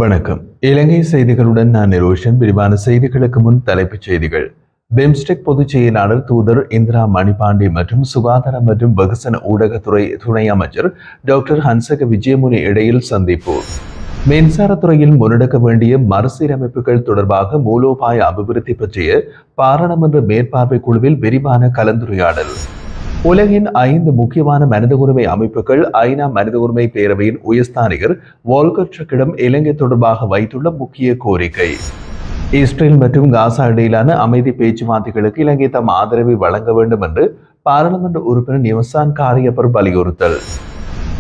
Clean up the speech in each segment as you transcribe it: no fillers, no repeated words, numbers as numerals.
வணக்கம். இலங்கை செய்திகளுடன் நான் நிரோஷன். விரிவான செய்திகளுக்கு முன் தலைப்புச் செய்திகள். பிம்ஸ்டெக் பொதுச் செயலாளர் தூதர் இந்திரா மணிபாண்டி மற்றும் சுகாதார மற்றும் வெகுசன ஊடகத்துறை துணை அமைச்சர் டாக்டர் ஹன்சக விஜயமுனி இடையில் சந்திப்பு. மின்சாரத்துறையில் முன்னெடுக்க வேண்டிய மறுசீரமைப்புகள் தொடர்பாக மூலோபாய அபிவிருத்தி பற்றிய பாராளுமன்ற மேற்பார்வை குழுவில் விரிவான கலந்துரையாடல். உலகின் 5 முக்கியமான மனித உரிமை அமைப்புகள் ஐநா மனித உரிமை பேரவையின் உயர்ஸ்தானிகர் வால்கர் டர்க்கிடம் இலங்கை தொடர்பாக வைத்துள்ள முக்கிய கோரிக்கை. இஸ்ரேல் மற்றும் காசா இடையிலான அமைதி பேச்சுவார்த்தைகளுக்கு இலங்கை தம் ஆதரவை வழங்க வேண்டும் என்று பாராளுமன்ற உறுப்பினர் நிவசான் காரியப்பர் வலியுறுத்தல்.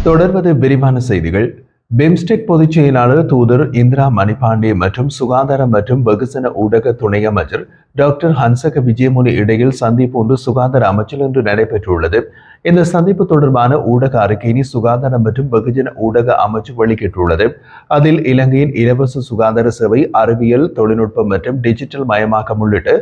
தொடர்வது விரிவான செய்திகள். பிம்ஸ்டெக் பொதுச் செயலாளர் தூதர் இந்திரா மணிபாண்டி மற்றும் சுகாதார மற்றும் வெகுசன ஊடக துணை அமைச்சர் டாக்டர் ஹன்சக விஜயமுனி இடையில் சந்திப்பு ஒன்று சுகாதார அமைச்சர் இன்று நடைபெற்றுள்ளது. இந்த சந்திப்பு தொடர்பான ஊடக அறிக்கையினை சுகாதார மற்றும் வெகுஜன ஊடக அமைச்சு வெளியிட்டுள்ளது. அதில் இலங்கையின் இலவச சுகாதார சேவை, அறிவியல், தொழில்நுட்பம் மற்றும் டிஜிட்டல் மயமாக்கம் உள்ளிட்ட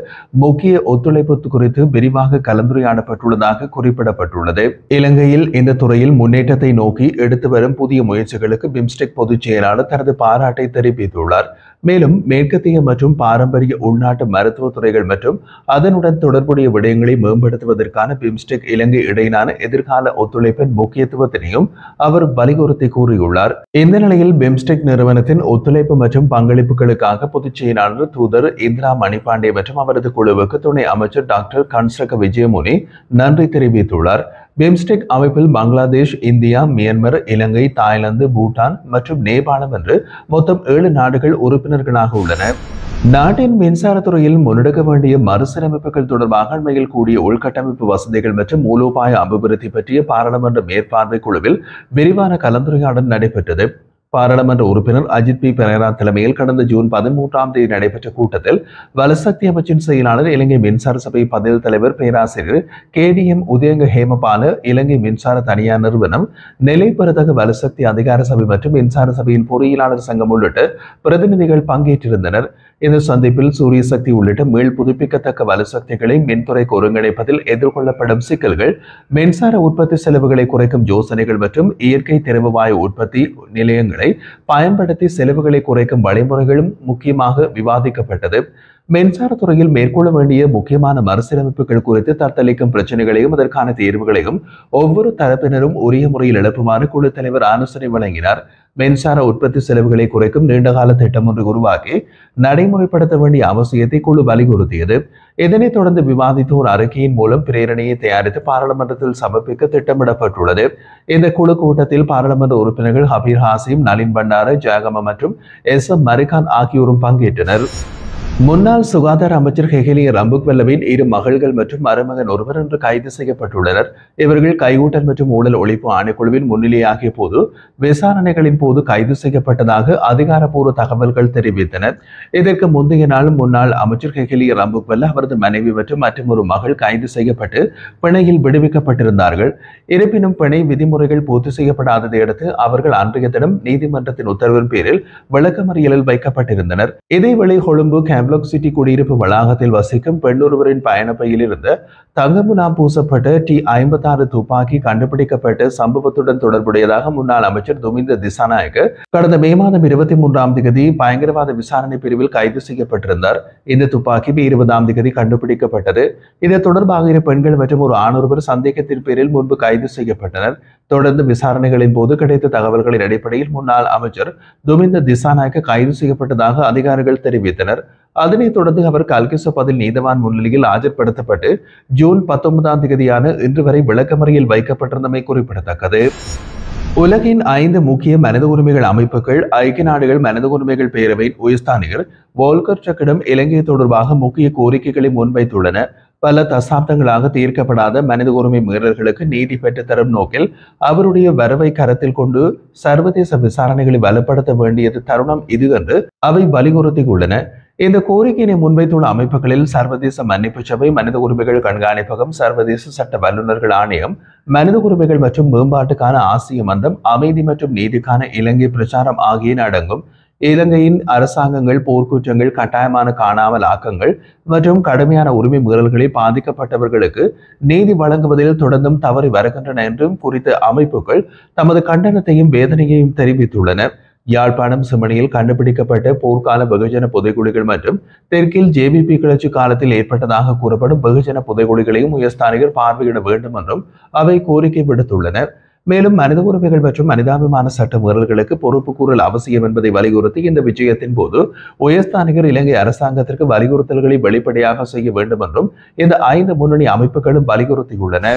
முக்கிய ஒத்துழைப்பு குறித்து விரிவாக கலந்துரையாடப்பட்டுள்ளதாக குறிப்பிடப்பட்டுள்ளது. இலங்கையில் இந்த துறையில் முன்னேற்றத்தை நோக்கி எடுத்து வரும் புதிய முயற்சிகளுக்கு பிம்ஸ்டெக் பொதுச் செயலாளர் தனது பாராட்டை தெரிவித்துள்ளார். மேலும் மேற்கத்திய மற்றும் பாரம்பரிய உள்நாட்டு மருத்துவ துறைகள் மற்றும் அதனுடன் தொடர்புடைய விடயங்களை மேம்படுத்துவதற்கான பிம்ஸ்டெக் இலங்கை இடையிலான எதிர்கால ஒத்துழைப்பின் முக்கியத்துவத்தினையும் அவர் வலியுறுத்தி கூறியுள்ளார். இந்த நிலையில் பிம்ஸ்டெக் நிறுவனத்தின் ஒத்துழைப்பு மற்றும் பங்களிப்புகளுக்காக பொதுச் செயலாளர் தூதர் இந்திரா மணிபாண்டே மற்றும் அவரது குழுவுக்கு துணை அமைச்சர் டாக்டர் ஹன்சக விஜயமுனி நன்றி தெரிவித்துள்ளார். பிம்ஸ்டெக் அமைப்பில் பங்களாதேஷ், இந்தியா, மியான்மர், இலங்கை, தாய்லாந்து, பூட்டான் மற்றும் நேபாளம் என்று மொத்தம் 7 நாடுகள் உறுப்பினர்களாக உள்ளன. நாட்டின் மின்சாரத்துறையில் முன்னெடுக்க வேண்டிய மறுசீரமைப்புகள் தொடர்பாக அண்மையில் கூடிய உள்கட்டமைப்பு வசதிகள் மற்றும் மூலோபாய அபிவிருத்தி பற்றிய பாராளுமன்ற மேற்பார்வை குழுவில் விரிவான கலந்துரையாடல் நடைபெற்றது. பாராளுமன்ற உறுப்பினர் அஜித் பி பெரேரா தலைமையில் கடந்த ஜூன் 13ஆம் தேதி நடைபெற்ற கூட்டத்தில் வலசக்தி அமைச்சின் செயலாளர், இலங்கை மின்சார சபை பதில் தலைவர் பேராசிரியர் KDM உதயங்க ஹேமபால, இலங்கை மின்சார தனியார் நிறுவனம், நிலைப்பெறுதக வலசக்தி அதிகார சபை மற்றும் மின்சார சபையின் பொறியியலாளர் சங்கம் உள்ளிட்ட பிரதிநிதிகள் பங்கேற்றிருந்தனர். இந்த சந்திப்பில் சூரிய சக்தி உள்ளிட்ட மீள் புதுப்பிக்கத்தக்க வலுசக்திகளை மின்துறைக்கு ஒருங்கிணைப்பதில் எதிர்கொள்ளப்படும் சிக்கல்கள், மின்சார உற்பத்தி செலவுகளை குறைக்கும் யோசனைகள் மற்றும் இயற்கை திரவவாயு உற்பத்தி நிலையங்களை பயன்படுத்தி செலவுகளை குறைக்கும் வழிமுறைகளும் முக்கியமாக விவாதிக்கப்பட்டது. மின்சாரத்துறையில் மேற்கொள்ள வேண்டிய முக்கியமான மறுசீரமைப்புகள் குறித்து தத்தளிக்கும் பிரச்சனைகளையும் அதற்கான தீர்வுகளையும் ஒவ்வொரு தரப்பினரும் உரிய முறையில் எழுப்புமாறு குழு தலைவர் ஆலோசனை வழங்கினார். மின்சார உற்பத்தி செலவுகளை குறைக்கும் நீண்டகால திட்டம் ஒன்று உருவாக்கி நடைமுறைப்படுத்த வேண்டிய அவசியத்தை குழு வலியுறுத்தியது. இதனைத் தொடர்ந்து விவாதித்த ஒரு அறிக்கையின் மூலம் பிரேரணையை தயாரித்து பாராளுமன்றத்தில் சமர்ப்பிக்க திட்டமிடப்பட்டுள்ளது. இந்த குழு கூட்டத்தில் பாராளுமன்ற உறுப்பினர்கள் ஹபீர் ஹாசிம், நளின் பண்டார, ஜெயகம மற்றும் SM மரிகான் ஆகியோரும் பங்கேற்றனர். முன்னாள் சுகாதார அமைச்சர் ஹெகலிய ரம்புக்வெல்லவின் 2 மகள்கள் மற்றும் மருமகன் ஒருவர் இன்று கைது செய்யப்பட்டுள்ளனர். இவர்கள் கையூட்டல் மற்றும் ஊழல் ஒழிப்பு ஆணைக்குழுவின் முன்னிலையாகிய போது விசாரணைகளின் போது கைது செய்யப்பட்டதாக அதிகாரப்பூர்வ தகவல்கள் தெரிவித்தன. இதற்கு முந்தைய நாள் முன்னாள் அமைச்சர் ஹெகலிய ரம்புக்வெல்ல, அவரது மனைவி மற்றும் மற்றொரு மகள் கைது செய்யப்பட்டு பிணையில் விடுவிக்கப்பட்டிருந்தார்கள். இருப்பினும் பிணை விதிமுறைகள் பூர்த்தி செய்யப்படாததை அடுத்து அவர்கள் அன்றைய தினம் நீதிமன்றத்தின் உத்தரவின் பேரில் விளக்கமறியலில் வைக்கப்பட்டிருந்தனர். இதேவேளை கொழும்பு கேம்ப்லாக் சிட்டி குடியிருப்பு வளாகத்தில் வசிக்கும் பெண்ணொருவரின் பயணப்பையில் இருந்த தங்கமுலாம் பூசப்பட்ட T56 துப்பாக்கி கண்டுபிடிக்கப்பட்ட சம்பவத்துடன் தொடர்புடையதாக முன்னாள் அமைச்சர் துமிந்த திசாநாயக்க கடந்த மே மாதம் 23ஆம் தேதி பயங்கரவாத விசாரணை பிரிவில் கைது செய்யப்பட்டிருந்தார். இந்த துப்பாக்கி மே 20ஆம் தேதி கண்டுபிடிக்கப்பட்டது. இது தொடர்பாக 2 பெண்கள் மற்றும் ஒரு ஆணொருவர் சந்தேகத்தின் பேரில் முன்பு கைது செய்யப்பட்டனர். தொடர்ந்து விசாரணைகளின் போது கிடைத்த தகவல்களின் அடிப்படையில் முன்னாள் அமைச்சர் துமிந்த திசாநாயக்க கைது செய்யப்பட்டதாக அதிகாரிகள் தெரிவித்தனர். அதனைத் தொடர்ந்து அவர் கல்கிச பதில் நீதவான் முன்னிலையில் ஆஜர்படுத்தப்பட்டு ஜூன் 19ஆம் தேதியான இன்று வரை விளக்கமறியல் வைக்கப்பட்டிருந்தமை குறிப்பிடத்தக்கது. உலகின் 5 முக்கிய மனித உரிமைகள் அமைப்புகள் ஐக்கிய நாடுகள் மனித உரிமைகள் பேரவையின் உயர்ஸ்தானிகர் வால்கர் டர்க்கிடம் இலங்கை தொடர்பாக முக்கிய கோரிக்கைகளை முன்வைத்துள்ளன. பல தசாப்தங்களாக தீர்க்கப்படாத மனித உரிமை மீறல்களுக்கு நீதி பெற்று தரும் நோக்கில் அவருடைய வரவை கருத்தில் கொண்டு சர்வதேச விசாரணைகளை வலுப்படுத்த வேண்டியது தருணம் இது என்று அவை வலியுறுத்தியுள்ளன. இந்த கோரிக்கையினை முன்வைத்துள்ள அமைப்புகளில் சர்வதேச மன்னிப்பு சபை, மனித உரிமைகள் கண்காணிப்பகம், சர்வதேச சட்ட வல்லுநர்கள் ஆணையம், மனித உரிமைகள் மற்றும் மேம்பாட்டுக்கான ஆசிய மன்றம், அமைதி மற்றும் நீதிக்கான இலங்கை பிரச்சாரம் ஆகியன அடங்கும். இலங்கையின் அரசாங்கங்கள் போர்க்குற்றங்கள், கட்டாயமான காணாமல் ஆக்கங்கள் மற்றும் கடுமையான உரிமை மீறல்களில் பாதிக்கப்பட்டவர்களுக்கு நீதி வழங்குவதில் தொடர்ந்தும் தவறி வருகின்றன என்றும் குறித்த அமைப்புகள் தமது கண்டனத்தையும் வேதனையையும் தெரிவித்துள்ளன. யாழ்ப்பாணம் செம்மணியில் கண்டுபிடிக்கப்பட்ட போர்க்கால வெகுஜன புதைகுழிகள் மற்றும் தெற்கில் ஜேவிபி கிளர்ச்சி காலத்தில் ஏற்பட்டதாக கூறப்படும் வெகுஜன புதைகுழிகளையும் உயர்ஸ்தானிகர் பார்வையிட வேண்டும் என்றும் அவை கோரிக்கை விடுத்துள்ளனர். மேலும் மனித உரிமைகள் மற்றும் மனிதாபிமான சட்ட மீறல்களுக்கு பொறுப்பு கூறல் அவசியம் என்பதை வலியுறுத்தி இந்த விஜயத்தின் போது உயர்ஸ்தானிகர் இலங்கை அரசாங்கத்திற்கு வலியுறுத்தல்களை வெளிப்படையாக செய்ய வேண்டும் என்றும் இந்த 5 முன்னணி அமைப்புகளும் வலியுறுத்தியுள்ளன.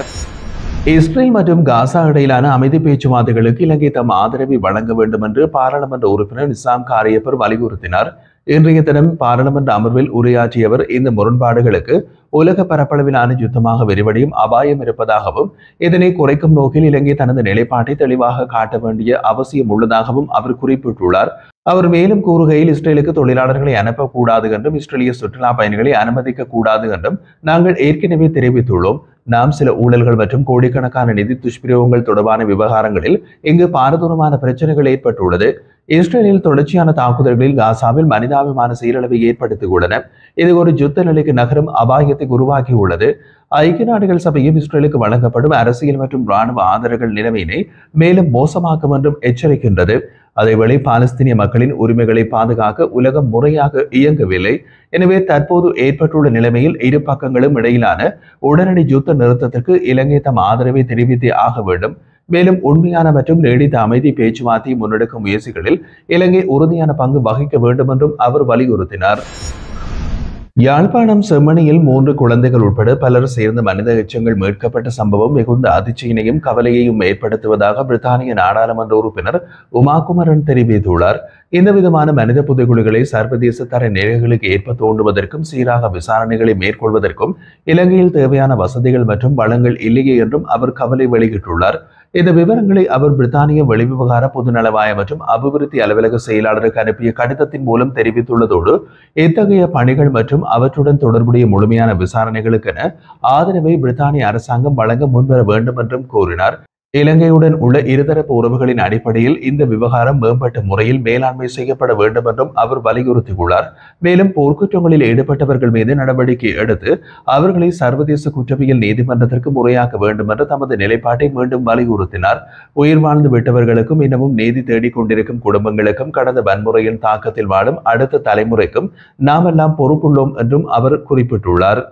இஸ்ரேல் மற்றும் காசா இடையிலான அமைதி பேச்சுவார்த்தைகளுக்கு இலங்கை தம் ஆதரவை வழங்க வேண்டும் என்று பாராளுமன்ற உறுப்பினர் நிசாம் காரியப்பர் வலியுறுத்தினார். இன்றைய தினம் பாராளுமன்ற அமர்வில் உரையாற்றியவர் இந்த முரண்பாடுகளுக்கு உலக பரப்பளவிலான யுத்தமாக விரிவடையும் அபாயம் இருப்பதாகவும் இதனை குறைக்கும் நோக்கில் இலங்கை தனது நிலைப்பாட்டை தெளிவாக காட்ட வேண்டிய அவசியம் உள்ளதாகவும் அவர் குறிப்பிட்டுள்ளார். அவர் மேலும் கூறுகையில் இஸ்ரேலுக்கு தொழிலாளர்களை அனுப்பக்கூடாது என்றும் இஸ்ரேலிய சுற்றுலா பயணிகளை அனுமதிக்க கூடாது என்றும் நாங்கள் ஏற்கனவே தெரிவித்துள்ளோம். நாம் சில ஊழல்கள் மற்றும் கோடிக்கணக்கான நிதி துஷ்பிரயோகங்கள் தொடர்பான விவகாரங்களில் இங்கு பாரதூரமான பிரச்சனைகள் ஏற்பட்டுள்ளது. இஸ்ரேலில் தொடர்ச்சியான தாக்குதல்களில் காசாவில் மனிதாபிமான சீரழிவை ஏற்படுத்தியுள்ளன. இது ஒரு யுத்த நிலைக்கு நகரும் அபாயத்தை உருவாக்கியுள்ளது. ஐக்கிய நாடுகள் சபையும் இஸ்ரேலுக்கு வழங்கப்படும் அரசியல் மற்றும் இராணுவ ஆதரவுகள் நிலைமையினை மேலும் மோசமாக்கும் என்றும் எச்சரிக்கின்றது. அதேவேளை பாலஸ்தீனிய மக்களின் உரிமைகளை பாதுகாக்க உலகம் முறையாக இயங்கவில்லை. எனவே தற்போது ஏற்பட்டுள்ள நிலைமையில் இரு பக்கங்களும் இடையிலான உடனடி யுத்த நிறுத்தத்திற்கு இலங்கை தம் ஆதரவை தெரிவித்தே ஆக வேண்டும். மேலும் உண்மையான மற்றும் நீடித்த அமைதி பேச்சுவார்த்தையை முன்னெடுக்கும் முயற்சிகளில் இலங்கை உறுதியான பங்கு வகிக்க வேண்டும் என்றும் அவர் வலியுறுத்தினார். யாழ்ப்பாணம் செம்மணியில் 3 குழந்தைகள் உட்பட பலர் சேர்ந்த மனித எச்சங்கள் மீட்கப்பட்ட சம்பவம் மிகுந்த அதிர்ச்சியினையும் கவலையையும் ஏற்படுத்துவதாக பிரித்தானிய நாடாளுமன்ற உறுப்பினர் உமாகுமரன் தெரிவித்துள்ளார். இந்த விதமான மனித புதைகுழிகளை சர்வதேச தர நிலைகளுக்கு ஏற்ப தோண்டுவதற்கும் சீராக விசாரணைகளை மேற்கொள்வதற்கும் இலங்கையில் தேவையான வசதிகள் மற்றும் வளங்கள் இல்லையே என்றும் அவர் கவலை வெளியிட்டுள்ளார். இந்த விவரங்களை அவர் பிரித்தானிய வெளிவிவகார பொதுநலவாய மற்றும் அபிவிருத்தி அலுவலக செயலாளருக்கு அனுப்பிய கடிதத்தின் மூலம் தெரிவித்துள்ளதோடு இத்தகைய பணிகள் மற்றும் அவற்றுடன் தொடர்புடைய முழுமையான விசாரணைகளுக்கென ஆதரவை பிரித்தானிய அரசாங்கம் வழங்க முன்வர வேண்டும் என்றும் கூறினார். இலங்கையுடன் உள்ள இருதரப்பு உறவுகளின் அடிப்படையில் இந்த விவகாரம் மேம்பட்ட முறையில் மேலாண்மை செய்யப்பட வேண்டும் என்றும் அவர் வலியுறுத்தியுள்ளார். மேலும் போர்க்குற்றங்களில் ஈடுபட்டவர்கள் மீது நடவடிக்கை எடுத்து அவர்களை சர்வதேச குற்றவியல் நீதிமன்றத்திற்கு முறையாக்க வேண்டும் என்று தமது நிலைப்பாட்டை மீண்டும் வலியுறுத்தினார். உயிர் வாழ்ந்து விட்டவர்களுக்கும் இன்னமும் நீதி தேடிக் கொண்டிருக்கும் குடும்பங்களுக்கும் கடந்த வன்முறையின் தாக்கத்தில் வாழும் அடுத்த தலைமுறைக்கும் நாமெல்லாம் பொறுப்புள்ளோம் என்றும் அவர் குறிப்பிட்டுள்ளார்.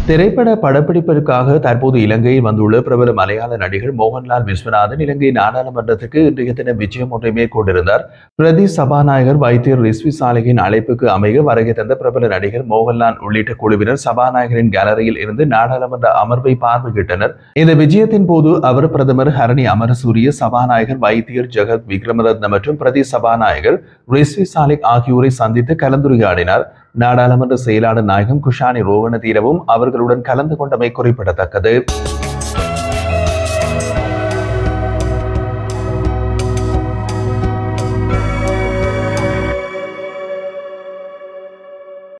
திரைப்பட படப்பிடிப்பிற்காக தற்போது இலங்கையில் வந்துள்ள பிரபல மலையாள நடிகர் மோகன்லால் விஸ்வநாதன் இலங்கை நாடாளுமன்றத்துக்கு இன்றைய தினம் விஜயம் ஒன்றை மேற்கொண்டிருந்தார். பிரதி சபாநாயகர் வைத்தியர் ரிஸ்வி சாலிகின் அழைப்புக்கு அமைய வருகை தந்த பிரபல நடிகர் மோகன்லால் உள்ளிட்ட குழுவினர் சபாநாயகரின் கேலரியில் இருந்து நாடாளுமன்ற அமர்வை பார்வையிட்டனர். இந்த விஜயத்தின் போது அவர் பிரதமர் ஹரணி அமரசூரிய, சபாநாயகர் வைத்தியர் ஜெகத் விக்ரமரத்ன மற்றும் பிரதி சபாநாயகர் ரிஸ்வி சாலிக் ஆகியோரை சந்தித்து கலந்துரையாடினார். நாடாளுமன்ற செயலாளர் நாயகம் குஷானி ரோகண தீரவும் அவர்களுடன் கலந்து கொண்டமை குறிப்பிடத்தக்கது.